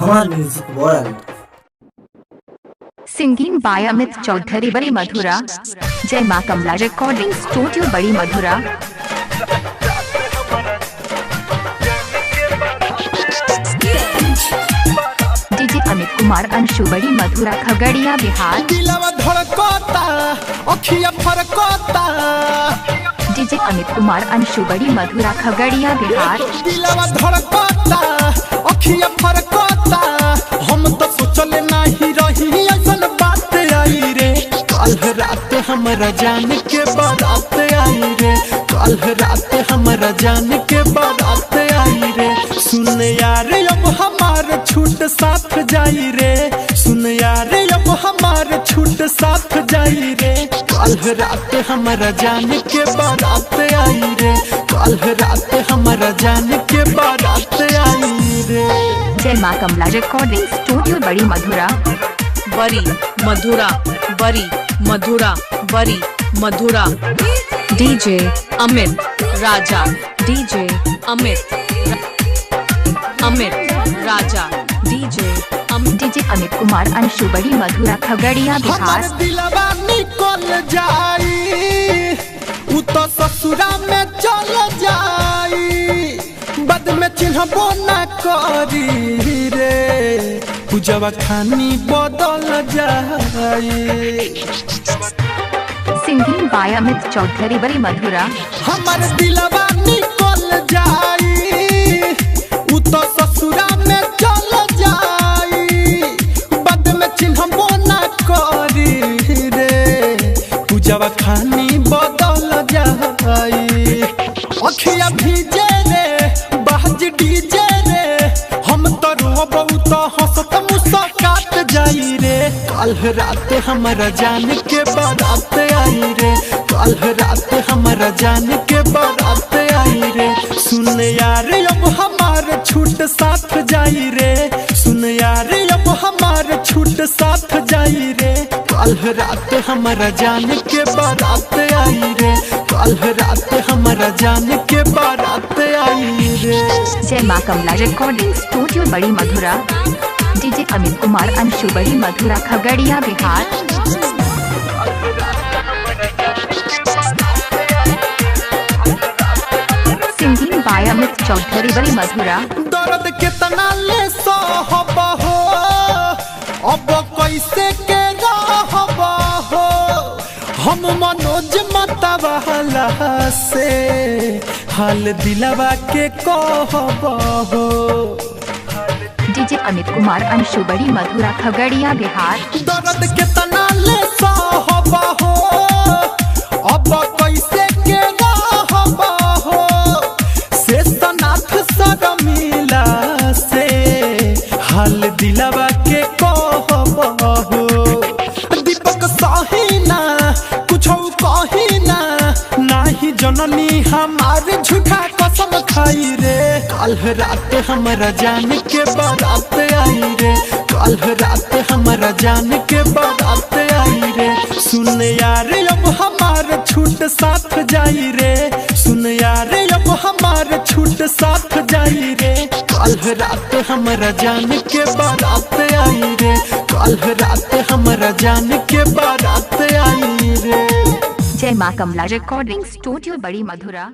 हमार music world. Singing by Amit Chaudhary Badi Madhura. जय मां Kamala recording studio Badi Madhura. DJ Amit Kumar Anshu Badi Madhura Khagaria Bihar. दिलवा धड़कता अखिया फरकता। डीजे अमित कुमार अंशु बड़ी मधुरा खगड़िया बिहार। दिलवा धड़कता अखिया फरकता। हम तो सोचले नहीं रही ऐसन बात आई रे। कल रात हमरा जान के बारात आई रे। कल रात हमरा जान के बारात आई रे। सुन यार अब हमार छूट साथ जाई रे। सुन यार अब हमार छूट साथ जाई रे। कल रात हमरा जान के बारात आई रे। कल रात हमरा जान के बारात आई रे। जय मां कमला रिकॉर्डिंग स्टूडियो बड़ी मधुरा। बड़ी मधुरा बड़ी मधुरा बड़ी मधुरा। डीजे अमित राजा। डीजे अमित राजा। डीजे अमित कुमार अंशु बड़ी मधुरा खगड़िया बिहार। हमार दिलवा निकल जाई उ तो ससुरा में चल जाई। बद में चिन्हबो न करी रे। पूजवा खानी बदल जाई। सिंगिंग बाय अमित चौधरी बड़ी मधुरा। हमार दिलवा निकल जाई उ तो ससुरा में चल जाई। बद में चिन्हबो न करी रे। पूजवा खानी बदल जाई। अखिया भीजे रे बाज डीजे रे। हम तो रोबौ तो हंसत मुस्कात जाई रे। कल रात हमरा जान के बारात आई रे। कल रात हमरा जान के बारात आई रे। सुन यार अब हमार छूट साथ जाई रे। सुन यार अब हमार छूट साथ जाई रे। कल रात हमरा जान के बारात आई रे। कल रात हमरा जान के बारात आई रे। जय मां Kamala recording studio Badi Madhura. DJ Amit Kumar Anshu Badi Madhura Khagaria Bihar. Singing by Amit Chaudhary Badi मधुरा। दर्द कितना ले सहब हो अब कैसे के रहब हो। हम मनोज मतवाला से हाल दिलवा के कहब हो। डीजे अमित कुमार अंशु बड़ी मधुरा खगड़िया बिहार। दर्द कितना ले सहब हो अब कैसे के रहब हो। शेषनाथ शर्मिला से हाल दिलवा के कहब हो। दीपक सहीना कुछ कहीना नाही जननी हमार झूठा कसम खाई रे। कल रात हमरा जान के बारात आई रे। कल रात हमरा जान के बारात आई रे। सुन यार अब हमार छूट साथ जाई रे। सुन यार अब हमार छूट साथ जाई रे। कल रात हमरा जान के बारात आई रे। कल रात हमरा जान के बारात आई रे। जय मां कमला रिकॉर्डिंग स्टूडियो बड़ी मधुरा।